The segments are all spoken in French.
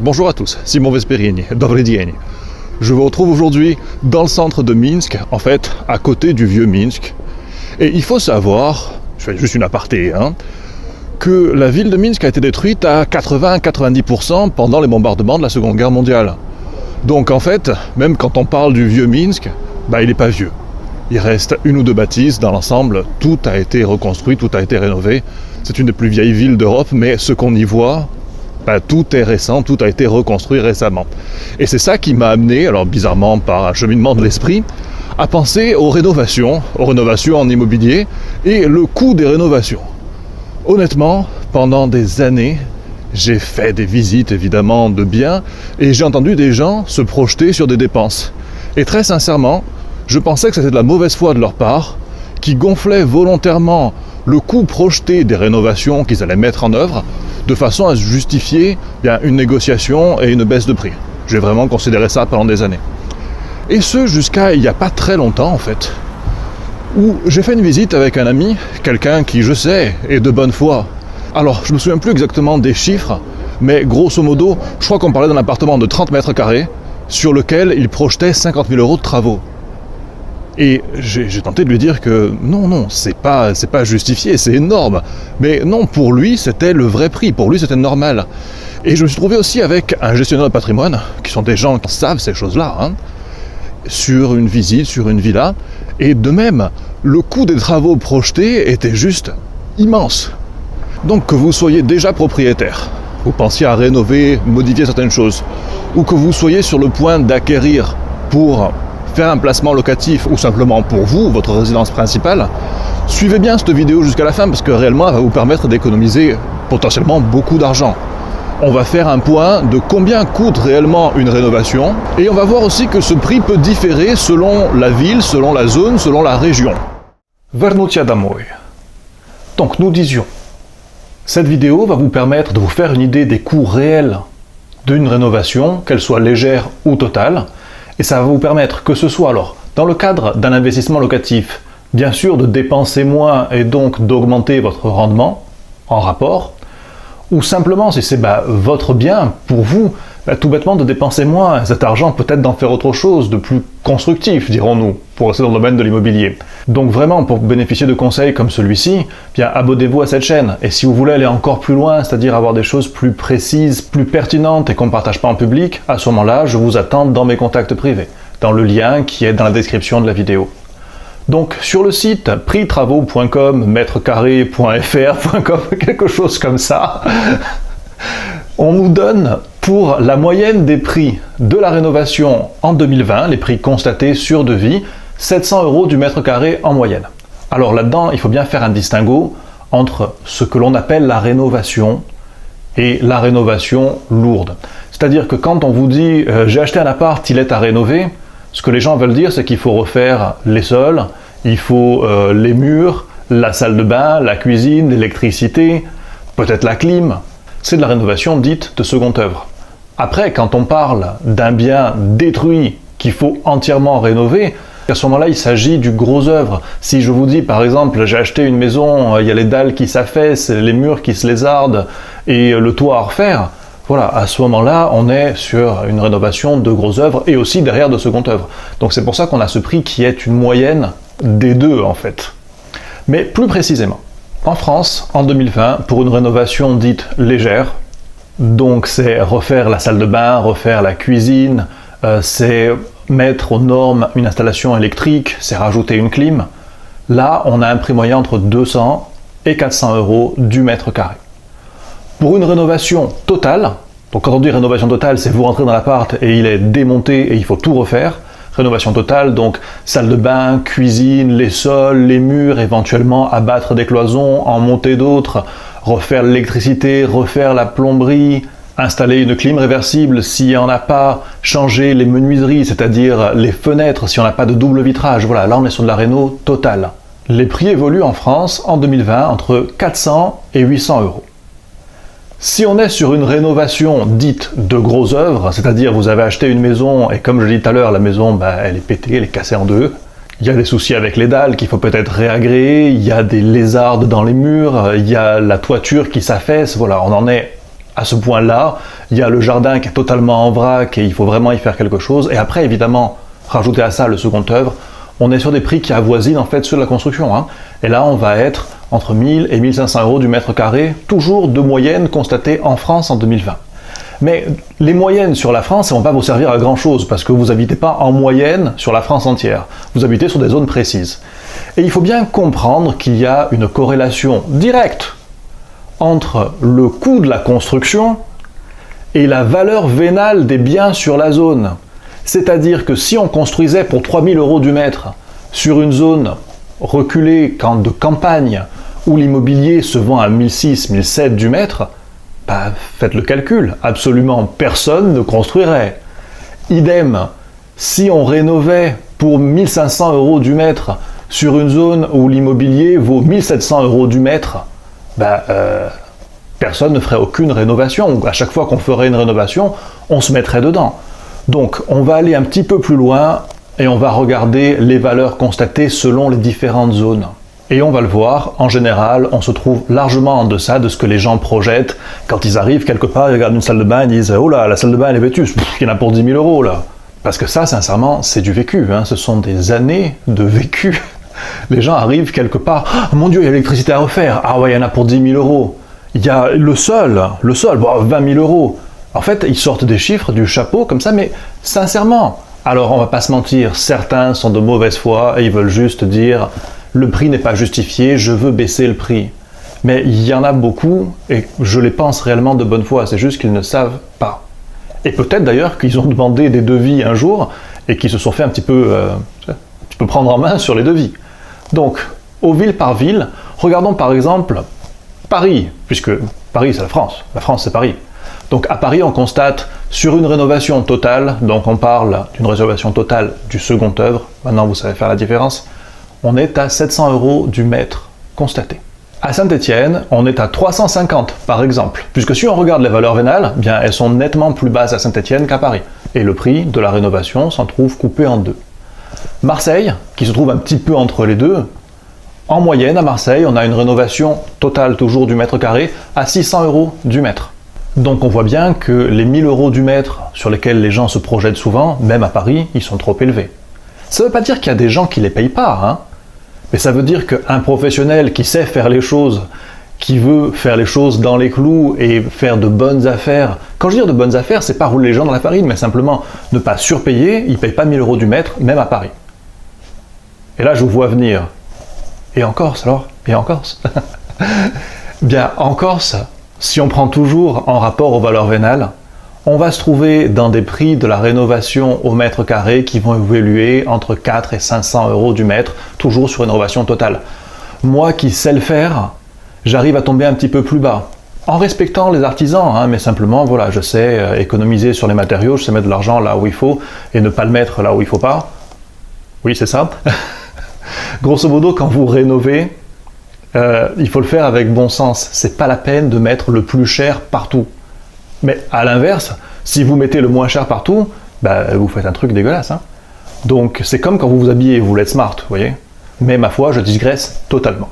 Bonjour à tous, Simon Vesperini, Dobry dzień. Je vous retrouve aujourd'hui dans le centre de Minsk, en fait à côté du vieux Minsk. Et il faut savoir, je fais juste une aparté, que la ville de Minsk a été détruite à 80-90% pendant les bombardements de la Seconde Guerre mondiale. Donc en fait, même quand on parle du vieux Minsk, il n'est pas vieux. Il reste une ou deux bâtisses, dans l'ensemble, tout a été reconstruit, tout a été rénové. C'est une des plus vieilles villes d'Europe, mais ce qu'on y voit, tout est récent, tout a été reconstruit récemment. Et c'est ça qui m'a amené, alors bizarrement par un cheminement de l'esprit, à penser aux rénovations en immobilier et le coût des rénovations. Honnêtement, pendant des années, j'ai fait des visites évidemment de biens et j'ai entendu des gens se projeter sur des dépenses. Et très sincèrement, je pensais que c'était de la mauvaise foi de leur part, qui gonflaient volontairement le coût projeté des rénovations qu'ils allaient mettre en œuvre, de façon à justifier une négociation et une baisse de prix. J'ai vraiment considéré ça pendant des années. Et ce, jusqu'à il n'y a pas très longtemps en fait, où j'ai fait une visite avec un ami, quelqu'un qui, je sais, est de bonne foi. Alors, je me souviens plus exactement des chiffres, mais grosso modo, je crois qu'on parlait d'un appartement de 30 mètres carrés, sur lequel il projetait 50 000 € de travaux. Et j'ai tenté de lui dire que non, c'est pas justifié, c'est énorme. Mais non, pour lui, c'était le vrai prix, pour lui, c'était normal. Et je me suis trouvé aussi avec un gestionnaire de patrimoine, qui sont des gens qui savent ces choses-là, sur une visite, sur une villa. Et de même, le coût des travaux projetés était juste immense. Donc que vous soyez déjà propriétaire, vous pensiez à rénover, modifier certaines choses, ou que vous soyez sur le point d'acquérir pour faire un placement locatif ou simplement pour vous, votre résidence principale, suivez bien cette vidéo jusqu'à la fin parce que réellement elle va vous permettre d'économiser potentiellement beaucoup d'argent. On va faire un point de combien coûte réellement une rénovation et on va voir aussi que ce prix peut différer selon la ville, selon la zone, selon la région. Вернуться домой. Donc nous disions, cette vidéo va vous permettre de vous faire une idée des coûts réels d'une rénovation, qu'elle soit légère ou totale. Et ça va vous permettre, que ce soit alors dans le cadre d'un investissement locatif, bien sûr de dépenser moins et donc d'augmenter votre rendement en rapport, ou simplement si c'est votre bien pour vous, tout bêtement de dépenser moins cet argent, peut-être d'en faire autre chose de plus constructif, dirons-nous, pour rester dans le domaine de l'immobilier. Donc vraiment, pour bénéficier de conseils comme celui-ci, abonnez-vous à cette chaîne. Et si vous voulez aller encore plus loin, c'est-à-dire avoir des choses plus précises, plus pertinentes et qu'on ne partage pas en public, à ce moment-là, je vous attends dans mes contacts privés, dans le lien qui est dans la description de la vidéo. Donc sur le site prixtravaux.com, mètrecarré.fr.com, quelque chose comme ça, on nous donne pour la moyenne des prix de la rénovation en 2020, les prix constatés sur devis, 700 € du mètre carré en moyenne. Alors là-dedans, il faut bien faire un distinguo entre ce que l'on appelle la rénovation et la rénovation lourde. C'est-à-dire que quand on vous dit « j'ai acheté un appart, il est à rénover », ce que les gens veulent dire, c'est qu'il faut refaire les sols, il faut les murs, la salle de bain, la cuisine, l'électricité, peut-être la clim. C'est de la rénovation dite de seconde œuvre. Après, quand on parle d'un bien détruit qu'il faut entièrement rénover, à ce moment-là, il s'agit du gros œuvre. Si je vous dis, par exemple, j'ai acheté une maison, il y a les dalles qui s'affaissent, les murs qui se lézardent et le toit à refaire, voilà, à ce moment-là, on est sur une rénovation de gros œuvre et aussi derrière de seconde œuvre. Donc c'est pour ça qu'on a ce prix qui est une moyenne des deux, en fait. Mais plus précisément, en France, en 2020, pour une rénovation dite légère, donc c'est refaire la salle de bain, refaire la cuisine, c'est mettre aux normes une installation électrique, c'est rajouter une clim. Là, on a un prix moyen entre 200 et 400 € du mètre carré. Pour une rénovation totale, donc quand on dit rénovation totale, c'est vous rentrez dans l'appart et il est démonté et il faut tout refaire. Rénovation totale, donc salle de bain, cuisine, les sols, les murs, éventuellement abattre des cloisons, en monter d'autres, refaire l'électricité, refaire la plomberie, installer une clim réversible s'il n'y en a pas, changer les menuiseries, c'est-à-dire les fenêtres si on n'a pas de double vitrage. Voilà, là on est sur de la réno totale. Les prix évoluent en France en 2020 entre 400 et 800 €. Si on est sur une rénovation dite de gros œuvre, c'est-à-dire vous avez acheté une maison et comme je l'ai dit tout à l'heure, la maison elle est pétée, elle est cassée en deux, il y a des soucis avec les dalles qu'il faut peut-être réagréer, il y a des lézardes dans les murs, il y a la toiture qui s'affaisse, voilà, on en est à ce point-là. Il y a le jardin qui est totalement en vrac et il faut vraiment y faire quelque chose. Et après, évidemment, rajouter à ça le second œuvre, on est sur des prix qui avoisinent en fait ceux de la construction. Hein. Et là, on va être entre 1000 et 1500 euros du mètre carré, toujours de moyenne constatée en France en 2020. Mais les moyennes sur la France, elles ne vont pas vous servir à grand chose, parce que vous n'habitez pas en moyenne sur la France entière. Vous habitez sur des zones précises. Et il faut bien comprendre qu'il y a une corrélation directe entre le coût de la construction et la valeur vénale des biens sur la zone. C'est-à-dire que si on construisait pour 3000 euros du mètre sur une zone reculée de campagne où l'immobilier se vend à 1600, 1700 du mètre, bah, faites le calcul, absolument personne ne construirait. Idem, si on rénovait pour 1500 euros du mètre sur une zone où l'immobilier vaut 1700 euros du mètre, bah, personne ne ferait aucune rénovation. À chaque fois qu'on ferait une rénovation, on se mettrait dedans. Donc on va aller un petit peu plus loin et on va regarder les valeurs constatées selon les différentes zones. Et on va le voir, en général, on se trouve largement en deçà de ce que les gens projettent. Quand ils arrivent quelque part, ils regardent une salle de bain, ils disent « Oh là, la salle de bain elle est vétuste, il y en a pour 10 000 euros là !» Parce que ça, sincèrement, c'est du vécu, hein. Ce sont des années de vécu. Les gens arrivent quelque part, « Oh, mon Dieu, il y a l'électricité à refaire, ah ouais, il y en a pour 10 000 euros. Il y a le sol, bon, 20 000 euros. » En fait, ils sortent des chiffres du chapeau comme ça, mais sincèrement. Alors, on va pas se mentir, certains sont de mauvaise foi et ils veulent juste dire « Le prix n'est pas justifié, je veux baisser le prix. » Mais il y en a beaucoup, et je les pense réellement de bonne foi, c'est juste qu'ils ne savent pas. Et peut-être d'ailleurs qu'ils ont demandé des devis un jour, et qu'ils se sont fait un petit peu prendre en main sur les devis. Donc, au ville par ville, regardons par exemple Paris, puisque Paris c'est la France c'est Paris. Donc à Paris, on constate sur une rénovation totale, donc on parle d'une rénovation totale du second œuvre, maintenant vous savez faire la différence, on est à 700 euros du mètre constaté. À Saint-Étienne, on est à 350 par exemple, puisque si on regarde les valeurs vénales, bien elles sont nettement plus basses à Saint-Étienne qu'à Paris, et le prix de la rénovation s'en trouve coupé en deux. Marseille, qui se trouve un petit peu entre les deux, en moyenne à Marseille, on a une rénovation totale toujours du mètre carré à 600 euros du mètre. Donc on voit bien que les 1000 euros du mètre sur lesquels les gens se projettent souvent, même à Paris, ils sont trop élevés. Ça ne veut pas dire qu'il y a des gens qui ne les payent pas, hein, mais ça veut dire qu'un professionnel qui sait faire les choses, qui veut faire les choses dans les clous et faire de bonnes affaires, quand je dis de bonnes affaires, c'est pas rouler les gens dans la farine, mais simplement ne pas surpayer, il ne paye pas 1000 euros du mètre, même à Paris. Et là je vous vois venir. Et en Corse alors ? Et en Corse ? Bien, en Corse, si on prend toujours en rapport aux valeurs vénales, on va se trouver dans des prix de la rénovation au mètre carré qui vont évoluer entre 4 et 500 euros du mètre, toujours sur une rénovation totale. Moi qui sais le faire, j'arrive à tomber un petit peu plus bas, en respectant les artisans, hein, mais simplement, voilà, je sais économiser sur les matériaux, je sais mettre de l'argent là où il faut et ne pas le mettre là où il ne faut pas. Oui, c'est ça. Grosso modo, quand vous rénovez, il faut le faire avec bon sens. C'est pas la peine de mettre le plus cher partout. Mais à l'inverse, si vous mettez le moins cher partout, bah, vous faites un truc dégueulasse. Hein. Donc c'est comme quand vous vous habillez, vous voulez être smart, vous voyez. Mais ma foi, je digresse totalement.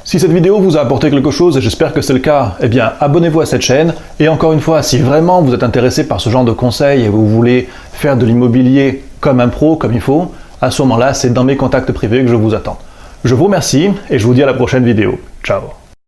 Si cette vidéo vous a apporté quelque chose, et j'espère que c'est le cas, eh bien abonnez-vous à cette chaîne. Et encore une fois, si vraiment vous êtes intéressé par ce genre de conseils et vous voulez faire de l'immobilier comme un pro, comme il faut, à ce moment-là, c'est dans mes contacts privés que je vous attends. Je vous remercie et je vous dis à la prochaine vidéo. Ciao.